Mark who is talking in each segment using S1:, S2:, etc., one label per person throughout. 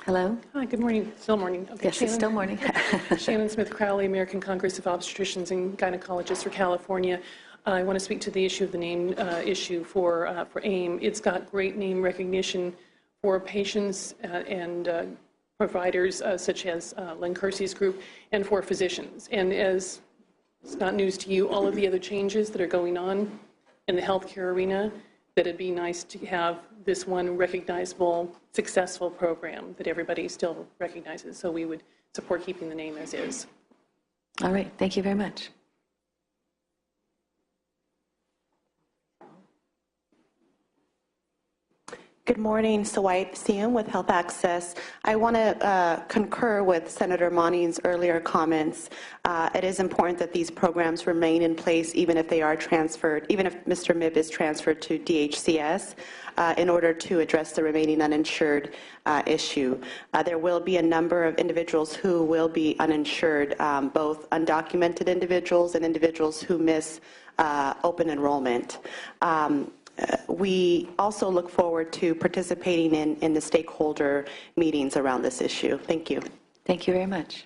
S1: Hello?
S2: Hi, good morning. Still morning. Okay,
S1: Yes, it's still morning.
S2: Shannon Smith-Crowley, American Congress of Obstetricians and Gynecologists for California. I want to speak to the issue of the name issue for AIM. It's got great name recognition for patients and providers such as Len Kersey's group and for physicians. And as it's not news to you, all of the other changes that are going on in the healthcare arena, that it'd be nice to have this one recognizable, successful program that everybody still recognizes. So we would support keeping the name as is.
S1: All right, thank you very much.
S3: Good morning, Sawait Siem with Health Access. I want to concur with Senator Moning's earlier comments. It is important that these programs remain in place even if they are transferred, even if Mr. Mibb is transferred to DHCS in order to address the remaining uninsured issue. There will be a number of individuals who will be uninsured, both undocumented individuals and individuals who miss open enrollment. We also look forward to participating in the stakeholder meetings around this issue. Thank you.
S1: Thank you very much.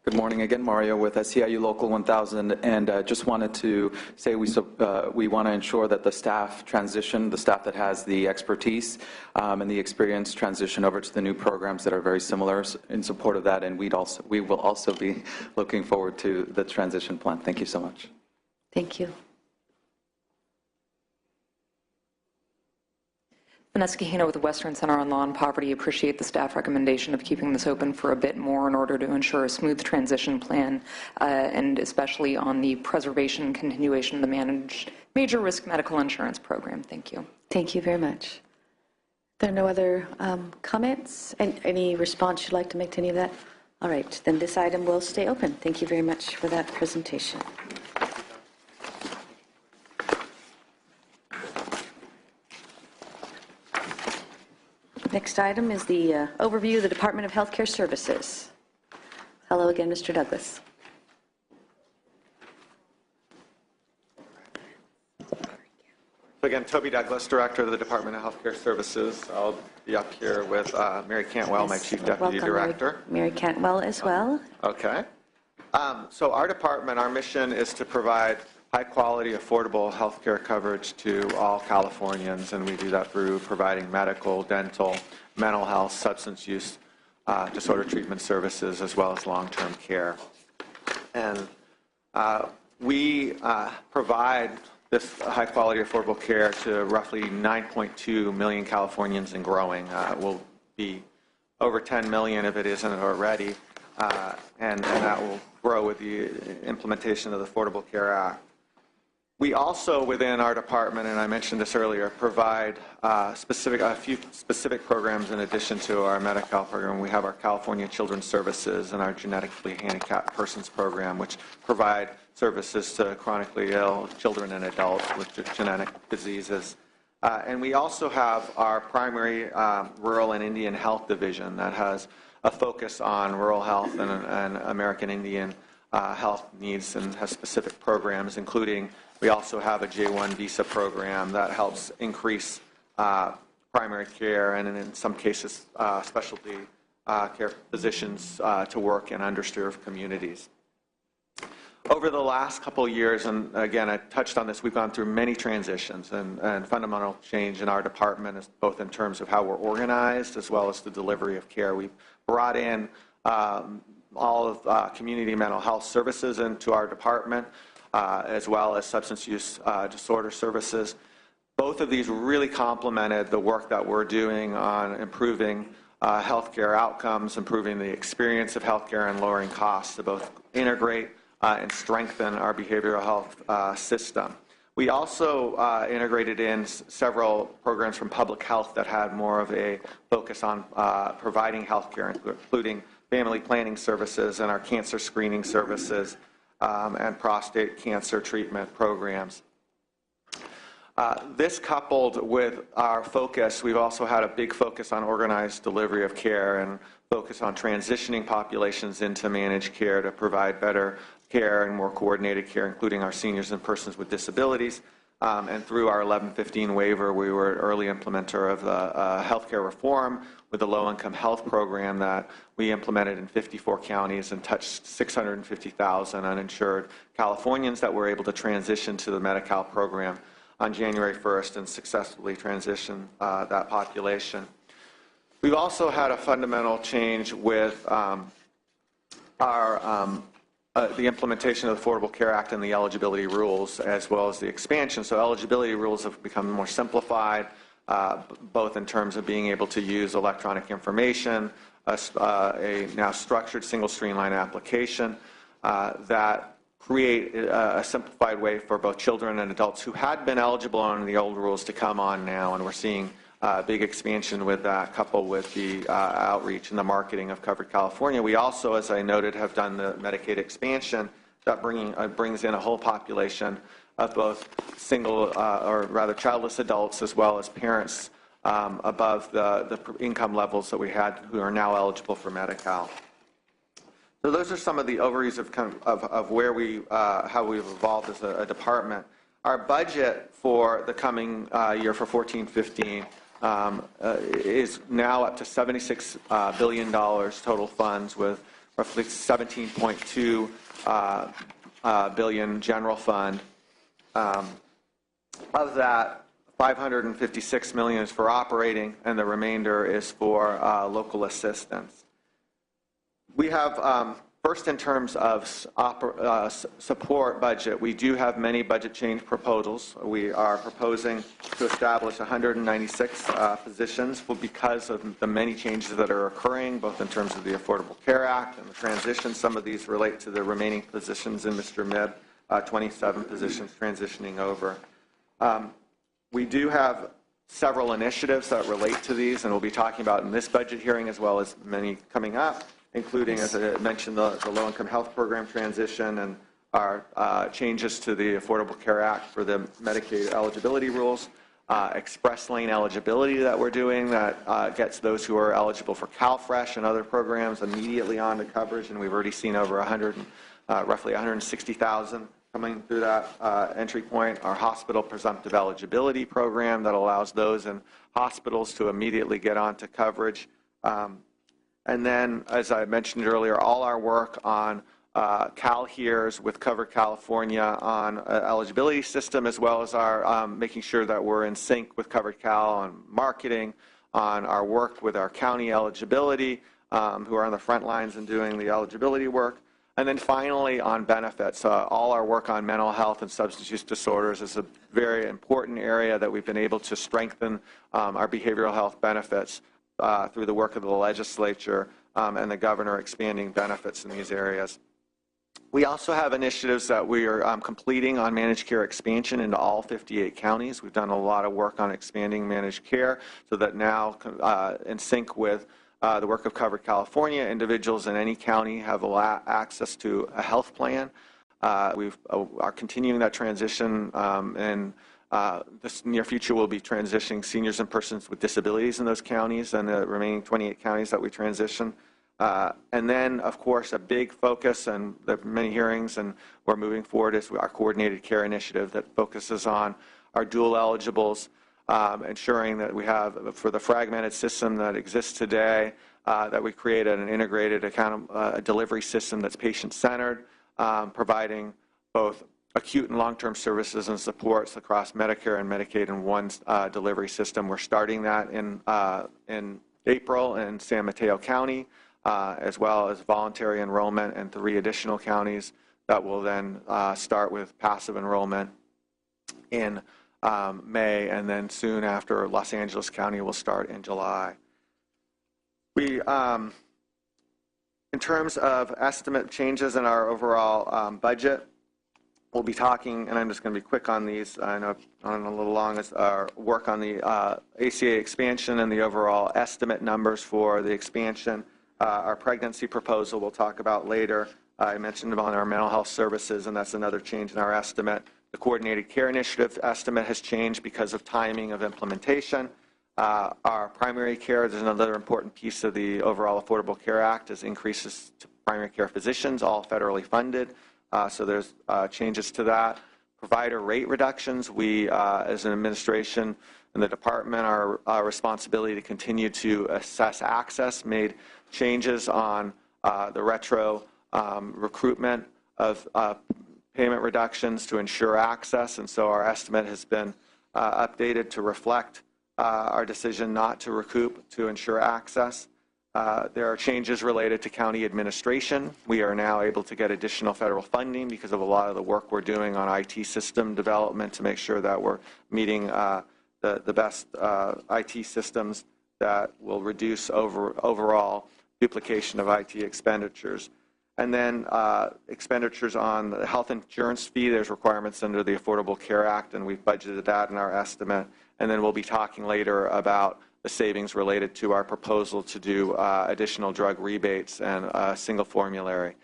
S4: Good morning again, Mario with SEIU Local 1000, and just wanted to say we want to ensure that the staff transition, the staff that has the expertise and the experience transition over to the new programs that are very similar in support of that, and we will also be looking forward to the transition plan. Thank you so much.
S1: Thank you.
S5: Vanessa Kahina with the Western Center on Law and Poverty. Appreciate the staff recommendation of keeping this open for a bit more in order to ensure a smooth transition plan, and especially on the preservation and continuation of the managed major risk medical insurance program. Thank you.
S1: Thank you very much. There are no other comments? And any response you'd like to make to any of that? All right, then this item will stay open. Thank you very much for that presentation. Next item is the overview of the Department of Healthcare Services. Hello again, Mr. Douglas.
S6: So again, Toby Douglas, Director of the Department of Healthcare Services. I'll be up here with Mary Cantwell, my Chief Deputy Director.
S1: Mary Cantwell as well.
S6: Okay. So our department, our mission is to provide high-quality, affordable health care coverage to all Californians, and we do that through providing medical, dental, mental health, substance use disorder treatment services, as well as long-term care. And we provide this high-quality, affordable care to roughly 9.2 million Californians and growing. Will be over 10 million if it isn't already, and that will grow with the implementation of the Affordable Care Act. We also, within our department, and I mentioned this earlier, provide a few specific programs in addition to our Medi-Cal program. We have our California Children's Services and our Genetically Handicapped Persons program, which provide services to chronically ill children and adults with genetic diseases. And we also have our primary rural and Indian health division that has a focus on rural health and American Indian health needs, and has specific programs, including we also have a J-1 visa program that helps increase primary care and in some cases specialty care physicians to work in underserved communities. Over the last couple of years, and again I touched on this, we've gone through many transitions and fundamental change in our department, both in terms of how we're organized as well as the delivery of care. We've brought in all of community mental health services into our department, as well as substance use disorder services. Both of these really complemented the work that we're doing on improving healthcare outcomes, improving the experience of healthcare, and lowering costs to both integrate and strengthen our behavioral health system. We also integrated in several programs from public health that had more of a focus on providing healthcare, including family planning services and our cancer screening services, and prostate cancer treatment programs. This coupled with our focus, we've also had a big focus on organized delivery of care and focus on transitioning populations into managed care to provide better care and more coordinated care, including our seniors and persons with disabilities. And through our 1115 waiver, we were an early implementer of the healthcare reform with the low-income health program that we implemented in 54 counties and touched 650,000 uninsured Californians that were able to transition to the Medi-Cal program on January 1st and successfully transition that population. We've also had a fundamental change with the implementation of the Affordable Care Act and the eligibility rules, as well as the expansion. So eligibility rules have become more simplified, both in terms of being able to use electronic information, a now structured single streamline application that create a simplified way for both children and adults who had been eligible under the old rules to come on now, and we're seeing big expansion with that, coupled with the outreach and the marketing of Covered California. We also, as I noted, have done the Medicaid expansion that brings in a whole population of both single or rather childless adults as well as parents above the income levels that we had who are now eligible for Medi-Cal. So those are some of the overviews of where how we've evolved as a department. Our budget for the coming year for 14-15 is now up to $76 billion total funds, with roughly $17.2 billion general fund. Of that, $556 million is for operating, and the remainder is for local assistance. We have, first in terms of support budget, we do have many budget change proposals. We are proposing to establish 196 positions because of the many changes that are occurring, both in terms of the Affordable Care Act and the transition. Some of these relate to the remaining positions in Mr. Mibb, 27 positions transitioning over. We do have several initiatives that relate to these, and we'll be talking about in this budget hearing as well as many coming up, including, as I mentioned, the low-income health program transition and our changes to the Affordable Care Act for the Medicaid eligibility rules, express lane eligibility that we're doing that gets those who are eligible for CalFresh and other programs immediately onto coverage, and we've already seen over roughly 160,000 coming through that entry point. Our hospital presumptive eligibility program that allows those in hospitals to immediately get onto coverage. And then, as I mentioned earlier, all our work on CalHERES with Covered California on eligibility system, as well as our making sure that we're in sync with Covered Cal on marketing, on our work with our county eligibility, who are on the front lines and doing the eligibility work. And then finally, on benefits, all our work on mental health and substance use disorders is a very important area that we've been able to strengthen our behavioral health benefits through the work of the legislature and the governor expanding benefits in these areas. We also have initiatives that we are completing on managed care expansion into all 58 counties. We've done a lot of work on expanding managed care so that now, in sync with the work of Covered California, individuals in any county have access to a health plan. We are continuing that transition, and this near future we'll be transitioning seniors and persons with disabilities in those counties and the remaining 28 counties that we transition. And then, of course, a big focus, and there are many hearings, and we're moving forward, is our coordinated care initiative that focuses on our dual eligibles, ensuring that we have, for the fragmented system that exists today, that we create an integrated delivery system that's patient-centered, providing both acute and long-term services and supports across Medicare and Medicaid in one delivery system. We're starting that in April in San Mateo County, as well as voluntary enrollment in 3 additional counties that will then start with passive enrollment in May, and then soon after Los Angeles County will start in July. We, in terms of estimate changes in our overall budget, we'll be talking, and I'm just going to be quick on these, I know I'm a little long, is our work on the ACA expansion and the overall estimate numbers for the expansion. Our pregnancy proposal we'll talk about later. I mentioned about our mental health services, and that's another change in our estimate. The coordinated care initiative estimate has changed because of timing of implementation. Our primary care, there's another important piece of the overall Affordable Care Act, is increases to primary care physicians, all federally funded. So there's changes to that. provider rate reductions. We, as an administration and the department, our responsibility to continue to assess access, made changes on the retro recruitment of payment reductions to ensure access, and so our estimate has been updated to reflect our decision not to recoup to ensure access. There are changes related to county administration. We are now able to get additional federal funding because of a lot of the work we're doing on IT system development to make sure that we're meeting the best IT systems that will reduce overall duplication of IT expenditures. And then expenditures on the health insurance fee, there's requirements under the Affordable Care Act, and we've budgeted that in our estimate. And then we'll be talking later about the savings related to our proposal to do additional drug rebates and a single formulary.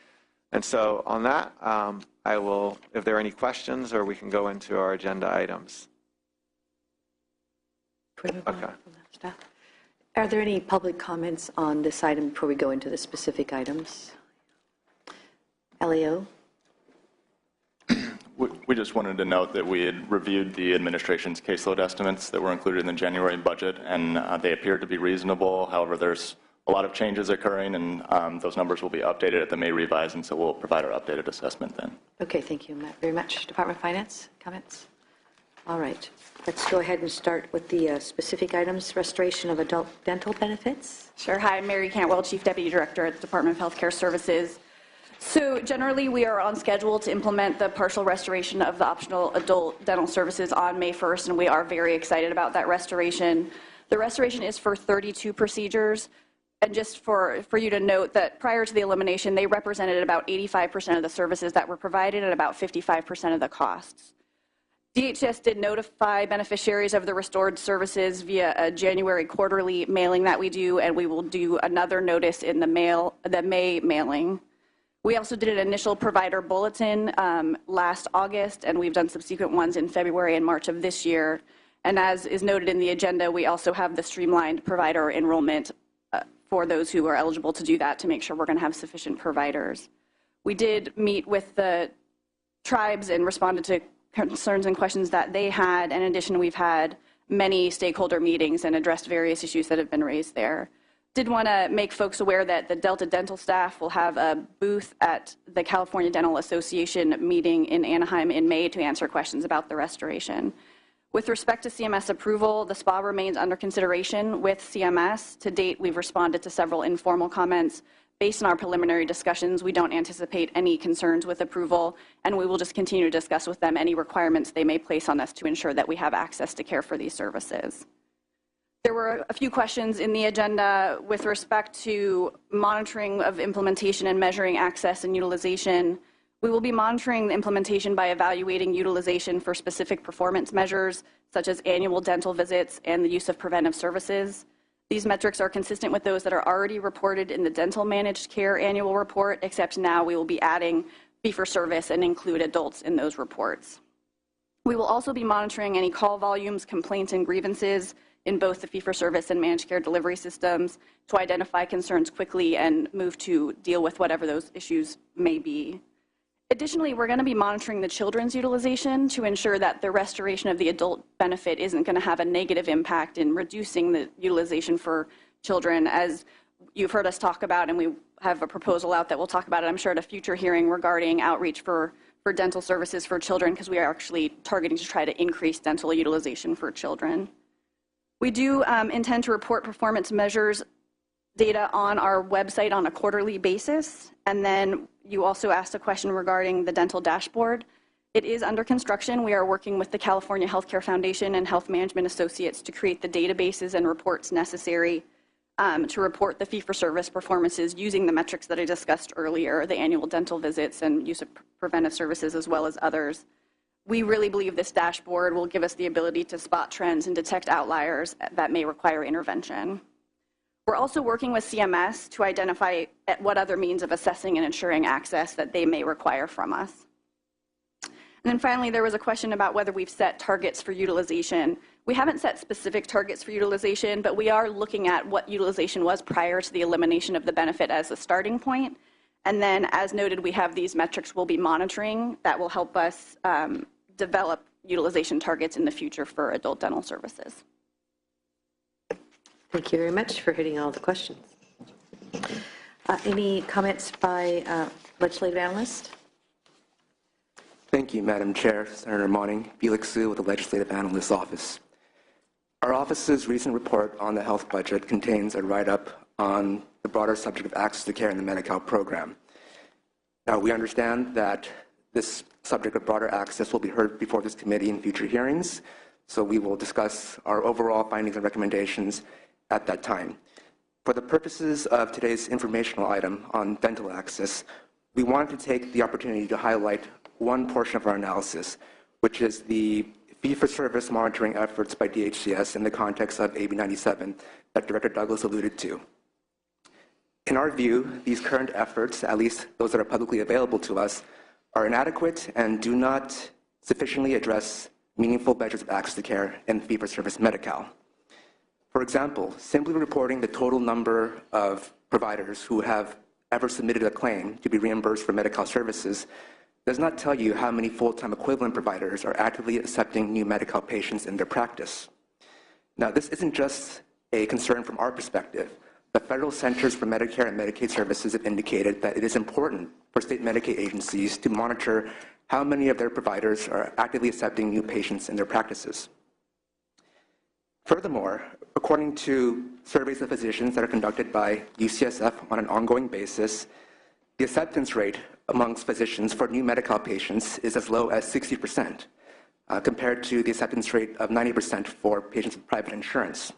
S6: And so on that, I will, if there are any questions, or we can go into our agenda items.
S1: Okay. Are there any public comments on this item before we go into the specific items? LEO?
S7: We just wanted to note that we had reviewed the administration's caseload estimates that were included in the January budget, and they appear to be reasonable. However, there's a lot of changes occurring, and those numbers will be updated at the May revise, and so we'll provide our updated assessment then.
S1: Okay, thank you, Matt, very much. Department of Finance, comments? All right, let's go ahead and start with the specific items, restoration of adult dental benefits.
S8: Sure. Hi, I'm Mary Cantwell, Chief Deputy Director at the Department of Healthcare Services. So generally, we are on schedule to implement the partial restoration of the optional adult dental services on May 1st, and we are very excited about that restoration. The restoration is for 32 procedures, and just for you to note that prior to the elimination, they represented about 85% of the services that were provided and about 55% of the costs. DHS did notify beneficiaries of the restored services via a January quarterly mailing that we do, and we will do another notice in the May mailing. We also did an initial provider bulletin last August, and we've done subsequent ones in February and March of this year. And as is noted in the agenda, we also have the streamlined provider enrollment for those who are eligible to do that to make sure we're going to have sufficient providers. We did meet with the tribes and responded to concerns and questions that they had. In addition, we've had many stakeholder meetings and addressed various issues that have been raised there. Did want to make folks aware that the Delta Dental staff will have a booth at the California Dental Association meeting in Anaheim in May to answer questions about the restoration. With respect to CMS approval, the spa remains under consideration with CMS. To date, we've responded to several informal comments. Based on our preliminary discussions, we don't anticipate any concerns with approval, and we will just continue to discuss with them any requirements they may place on us to ensure that we have access to care for these services. There were a few questions in the agenda with respect to monitoring of implementation and measuring access and utilization. We will be monitoring the implementation by evaluating utilization for specific performance measures, such as annual dental visits and the use of preventive services. These metrics are consistent with those that are already reported in the Dental Managed Care Annual Report, except now we will be adding fee-for-service and include adults in those reports. We will also be monitoring any call volumes, complaints, and grievances in both the fee-for-service and managed care delivery systems to identify concerns quickly and move to deal with whatever those issues may be. Additionally, we're going to be monitoring the children's utilization to ensure that the restoration of the adult benefit isn't going to have a negative impact in reducing the utilization for children. As you've heard us talk about, and we have a proposal out that we'll talk about it, I'm sure, at a future hearing regarding outreach for dental services for children, because we are actually targeting to try to increase dental utilization for children. We do intend to report performance measures data on our website on a quarterly basis. And then you also asked a question regarding the dental dashboard. It is under construction. We are working with the California Healthcare Foundation and Health Management Associates to create the databases and reports necessary to report the fee-for-service performances using the metrics that I discussed earlier, the annual dental visits and use of preventive services, as well as others. We really believe this dashboard will give us the ability to spot trends and detect outliers that may require intervention. We're also working with CMS to identify what other means of assessing and ensuring access that they may require from us. And then finally, there was a question about whether we've set targets for utilization. We haven't set specific targets for utilization, but we are looking at what utilization was prior to the elimination of the benefit as a starting point. And then, as noted, we have these metrics we'll be monitoring that will help us develop utilization targets in the future for adult dental services.
S1: Thank you very much for hitting all the questions. Any comments by legislative analyst?
S9: Thank you, Madam Chair. Senator Monning, Felix Su with the Legislative Analyst's Office. Our office's recent report on the health budget contains a write-up on the broader subject of access to care in the Medi-Cal program. Now, we understand that this subject of broader access will be heard before this committee in future hearings, so we will discuss our overall findings and recommendations at that time. For the purposes of today's informational item on dental access, we wanted to take the opportunity to highlight one portion of our analysis, which is the fee-for-service monitoring efforts by DHCS in the context of AB 97 that Director Douglas alluded to. In our view, these current efforts, at least those that are publicly available to us, are inadequate and do not sufficiently address meaningful measures of access to care in fee-for-service Medi-Cal. For example, simply reporting the total number of providers who have ever submitted a claim to be reimbursed for Medi-Cal services does not tell you how many full-time equivalent providers are actively accepting new Medi-Cal patients in their practice. Now, this isn't just a concern from our perspective. The Federal Centers for Medicare and Medicaid Services have indicated that it is important for state Medicaid agencies to monitor how many of their providers are actively accepting new patients in their practices. Furthermore, according to surveys of physicians that are conducted by UCSF on an ongoing basis, the acceptance rate amongst physicians for new Medi-Cal patients is as low as 60%, compared to the acceptance rate of 90% for patients with private insurance.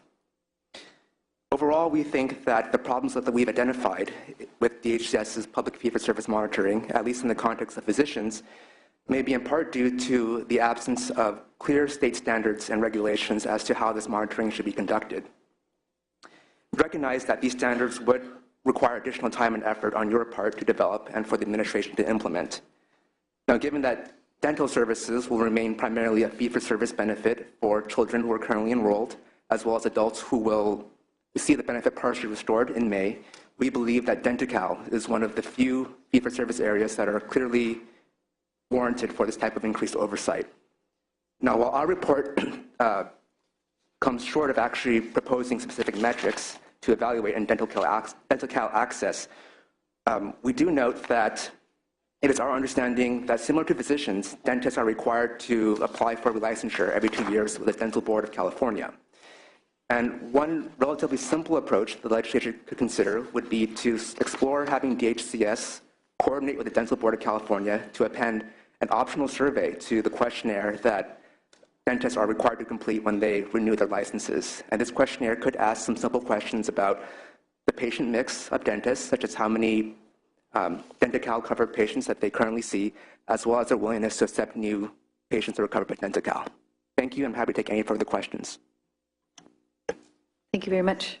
S9: Overall, we think that the problems that we've identified with DHCS's public fee-for-service monitoring, at least in the context of physicians, may be in part due to the absence of clear state standards and regulations as to how this monitoring should be conducted. We recognize that these standards would require additional time and effort on your part to develop and for the administration to implement. Now, given that dental services will remain primarily a fee-for-service benefit for children who are currently enrolled, as well as adults who will see the benefit partially restored in May, we believe that Denti-Cal is one of the few fee-for-service areas that are clearly warranted for this type of increased oversight. Now, while our report comes short of actually proposing specific metrics to evaluate in Denti-Cal access, we do note that it is our understanding that, similar to physicians, dentists are required to apply for relicensure every 2 years with the Dental Board of California. And one relatively simple approach the legislature could consider would be to explore having DHCS coordinate with the Dental Board of California to append an optional survey to the questionnaire that dentists are required to complete when they renew their licenses. And this questionnaire could ask some simple questions about the patient mix of dentists, such as how many Denti-Cal covered patients that they currently see, as well as their willingness to accept new patients that are covered by Denti-Cal. Thank you. I'm happy to take any further questions.
S1: Thank you very much.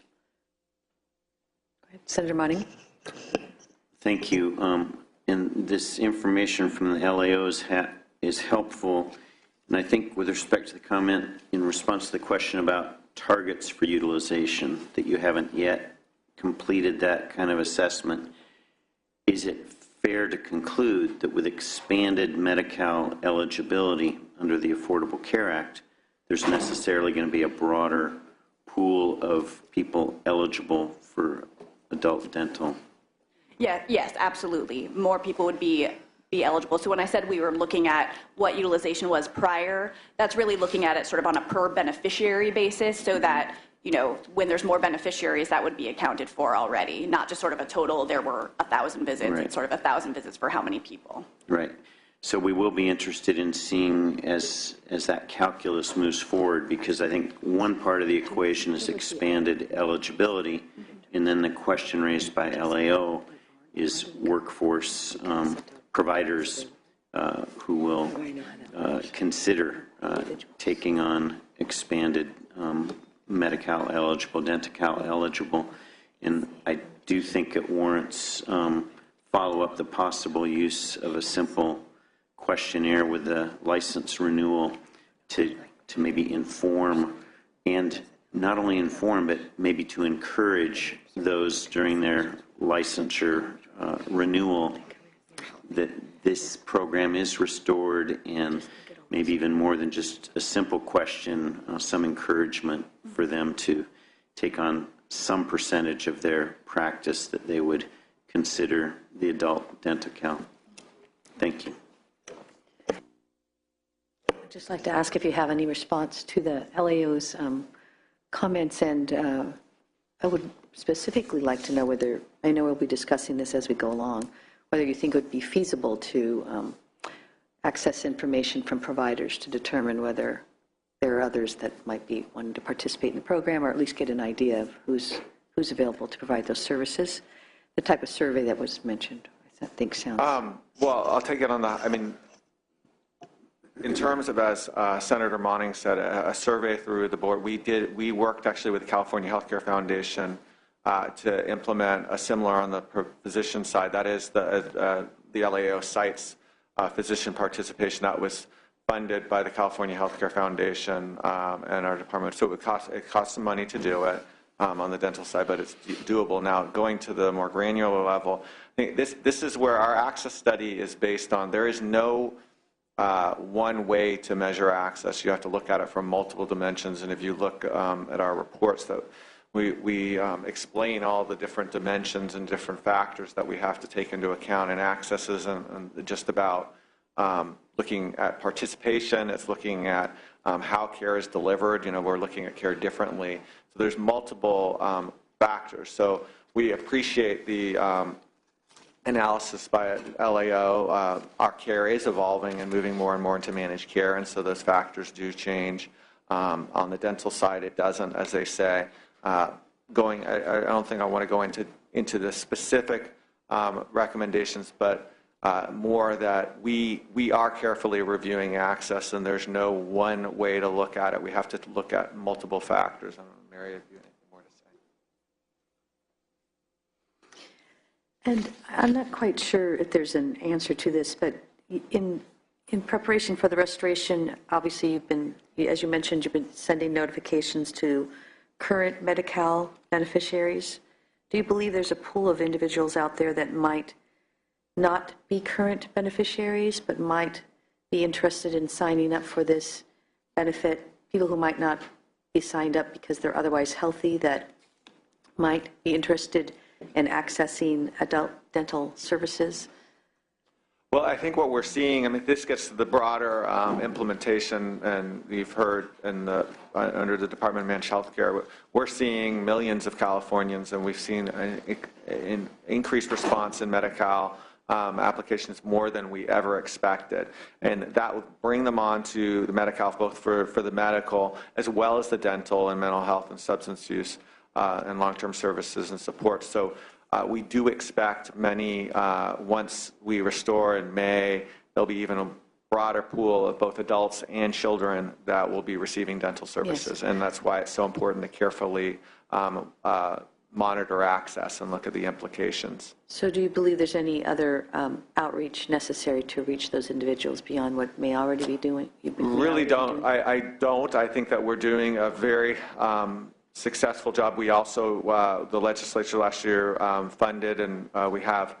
S1: Go ahead, Senator Monning.
S10: Thank you. And this information from the LAO is helpful. And I think with respect to the comment in response to the question about targets for utilization, that you haven't yet completed that kind of assessment, is it fair to conclude that with expanded Medi-Cal eligibility under the Affordable Care Act, there's necessarily going to be a broader pool of people eligible for adult dental?
S8: Yeah, yes, absolutely. More people would be eligible. So when I said we were looking at what utilization was prior, that's really looking at it sort of on a per beneficiary basis, so that, you know, when there's more beneficiaries, that would be accounted for already, not just sort of a total, there were 1,000 visits,
S10: right.
S8: It's sort of 1,000 visits for how many people.
S10: Right. So we will be interested in seeing as that calculus moves forward, because I think one part of the equation is expanded eligibility, and then the question raised by LAO is workforce providers who will consider taking on expanded Medi-Cal eligible, Denti-Cal eligible. And I do think it warrants follow up the possible use of a simple questionnaire with the license renewal to maybe inform, and not only inform, but maybe to encourage those during their licensure renewal that this program is restored and maybe even more than just a simple question, some encouragement for them to take on some percentage of their practice that they would consider the adult dental cal. Thank you.
S1: I'd just like to ask if you have any response to the LAO's comments, and I would specifically like to know whether, I know we'll be discussing this as we go along, whether you think it would be feasible to access information from providers to determine whether there are others that might be wanting to participate in the program, or at least get an idea of who's available to provide those services. The type of survey that was mentioned, I think sounds...
S6: Well, I'll take it on the, I mean, in terms of, as Senator Monning said, a survey through the board, we worked actually with the California Healthcare Foundation to implement a similar on the physician side. That is the LAO sites physician participation that was funded by the California Healthcare Foundation and our department. So it costs some money to do it on the dental side, but it's doable. Now, going to the more granular level, I think this is where our access study is based on. There is no one way to measure access. You have to look at it from multiple dimensions, and if you look at our reports, that we explain all the different dimensions and different factors that we have to take into account, and access isn't just about looking at participation. It's looking at how care is delivered. You know, we're looking at care differently. So there's multiple factors. So we appreciate the analysis by LAO. Our care is evolving and moving more and more into managed care, and so those factors do change. On the dental side, it doesn't, as they say. I don't think I want to go into the specific recommendations, but more that we are carefully reviewing access, and there's no one way to look at it. We have to look at multiple factors. I don't know, Mary, if you have anything more to say.
S1: And I'm not quite sure if there's an answer to this, but in preparation for the restoration, obviously you've been, as you mentioned, you've been sending notifications to current Medi-Cal beneficiaries. Do you believe there's a pool of individuals out there that might not be current beneficiaries, but might be interested in signing up for this benefit? People who might not be signed up because they're otherwise healthy, that might be interested in accessing adult dental services?
S6: Well, I think what we're seeing, I mean, this gets to the broader implementation, and you've heard under the Department of Managed Healthcare, we're seeing millions of Californians, and we've seen an increased response in Medi-Cal applications more than we ever expected. And that would bring them on to the Medi-Cal, both for the medical as well as the dental and mental health and substance use and long-term services and support. So we do expect many, once we restore in May, there'll be even a broader pool of both adults and children that will be receiving dental services. Yes. And that's why it's so important to carefully monitor access and look at the implications.
S1: So do you believe there's any other outreach necessary to reach those individuals beyond what may already be doing?
S6: Really don't. I don't. I think that we're doing a very successful job. We also, the legislature last year funded, and we have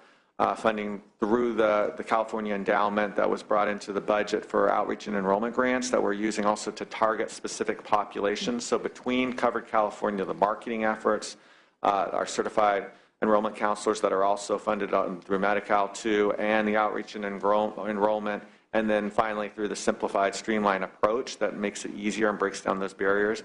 S6: funding through the California endowment that was brought into the budget for outreach and enrollment grants that we're using also to target specific populations. So between Covered California, the marketing efforts, our certified enrollment counselors that are also funded through Medi-Cal too, and the outreach and enrollment, and then finally through the simplified, streamlined approach that makes it easier and breaks down those barriers.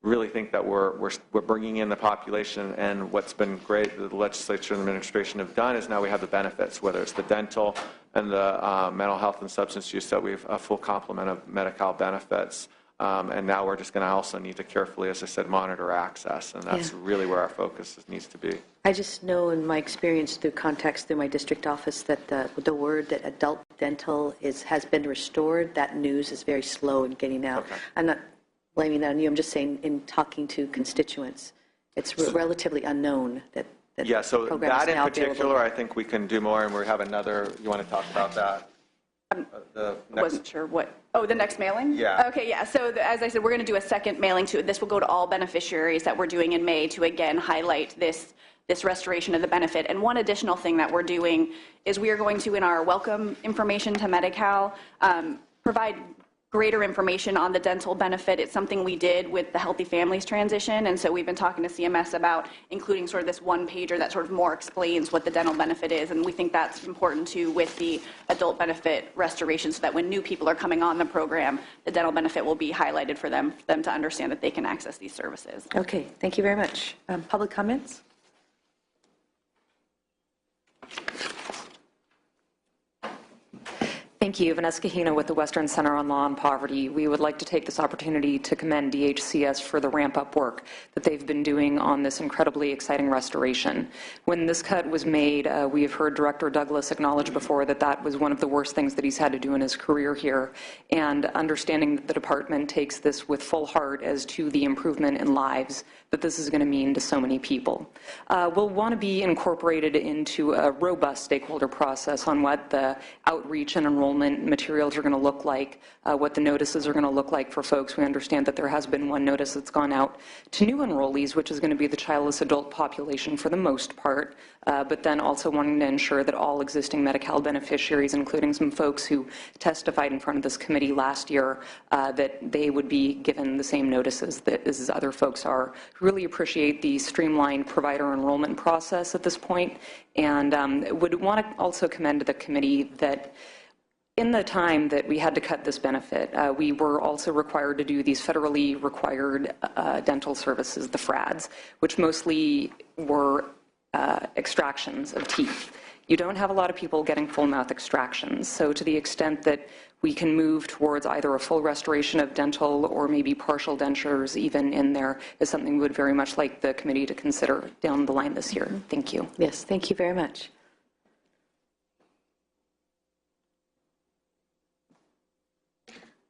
S6: Really think that we're bringing in the population, and what's been great that the legislature and the administration have done is now we have the benefits, whether it's the dental and the mental health and substance use, that we have a full complement of Medi-Cal benefits. And now we're just going to also need to carefully, as I said, monitor access, and that's really where our focus needs to be.
S1: I just know in my experience through contacts through my district office that the word that adult dental has been restored, that news is very slow in getting out. Okay. I'm not blaming that on you. I'm just saying in talking to constituents, it's relatively unknown that
S6: yeah, so that in particular, I think we can do more, and we have another, you want to talk about that?
S8: I wasn't sure what, the next mailing?
S6: Yeah.
S8: Okay, yeah, so as I said, we're going to do a second mailing to it. This will go to all beneficiaries that we're doing in May to again highlight this restoration of the benefit. And one additional thing that we're doing is we are going to, in our welcome information to Medi-Cal, provide greater information on the dental benefit. It's something we did with the Healthy Families transition, and so we've been talking to CMS about including sort of this one pager that sort of more explains what the dental benefit is, and we think that's important too with the adult benefit restoration, so that when new people are coming on the program, the dental benefit will be highlighted for them to understand that they can access these services.
S1: Okay, thank you very much. Public comments?
S5: Thank you. Vanessa Kahina with the Western Center on Law and Poverty. We would like to take this opportunity to commend DHCS for the ramp-up work that they've been doing on this incredibly exciting restoration. When this cut was made, we have heard Director Douglas acknowledge before that that was one of the worst things that he's had to do in his career here, and understanding that the department takes this with full heart as to the improvement in lives that this is going to mean to so many people. We'll want to be incorporated into a robust stakeholder process on what the outreach and enrollment materials are going to look like, what the notices are going to look like for folks. We understand that there has been one notice that's gone out to new enrollees, which is going to be the childless adult population for the most part, but then also wanting to ensure that all existing Medi-Cal beneficiaries, including some folks who testified in front of this committee last year, that they would be given the same notices that as other folks are. Really appreciate the streamlined provider enrollment process at this point, and would want to also commend the committee that in the time that we had to cut this benefit, we were also required to do these federally required dental services, the FRADs, which mostly were extractions of teeth. You don't have a lot of people getting full mouth extractions, so to the extent that we can move towards either a full restoration of dental or maybe partial dentures even in there is something we would very much like the committee to consider down the line this year. Thank you.
S1: Yes, thank you very much.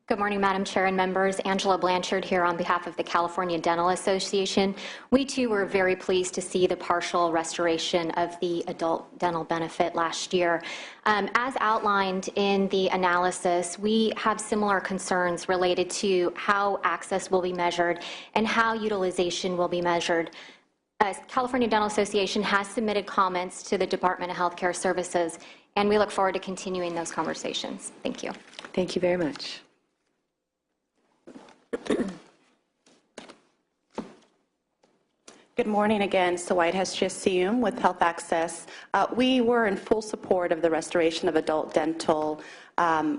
S11: Good morning, Madam Chair and members. Angela Blanchard here on behalf of the California Dental Association. We too were very pleased to see the partial restoration of the adult dental benefit last year. As outlined in the analysis, we have similar concerns related to how access will be measured and how utilization will be measured. California Dental Association has submitted comments to the Department of Healthcare Services, and we look forward to continuing those conversations. Thank you.
S1: Thank you very much.
S3: Good morning again. Sawait Hesjasium with Health Access. We were in full support of the restoration of adult dental.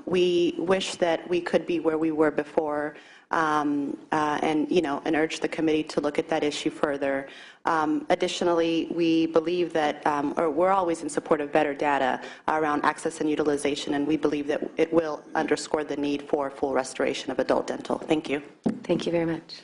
S3: We wish that we could be where we were before, and urge the committee to look at that issue further. Additionally, we believe that, or we're always in support of better data around access and utilization, and we believe that it will underscore the need for full restoration of adult dental. Thank you.
S1: Thank you very much.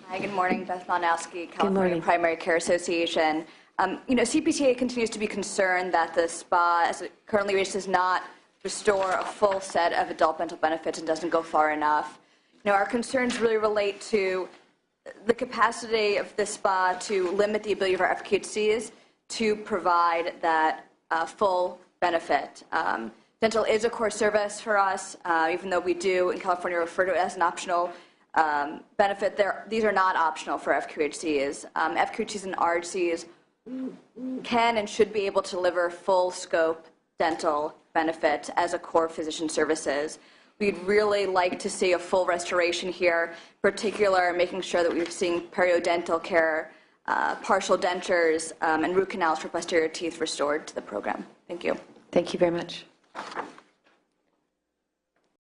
S12: Hi, good morning. Beth Malinowski, California Primary Care Association. CPTA continues to be concerned that the SPA, as it currently reaches, does not restore a full set of adult dental benefits and doesn't go far enough. Our concerns really relate to the capacity of the SPA to limit the ability of our FQHCs to provide that full benefit. Dental is a core service for us, even though we do in California refer to it as an optional benefit. These are not optional for FQHCs. FQHCs and RHCs can and should be able to deliver full scope dental benefit as a core physician services. We'd really like to see a full restoration here, in particular making sure that we're seeing periodontal care, partial dentures, and root canals for posterior teeth restored to the program. Thank you.
S1: Thank you very much.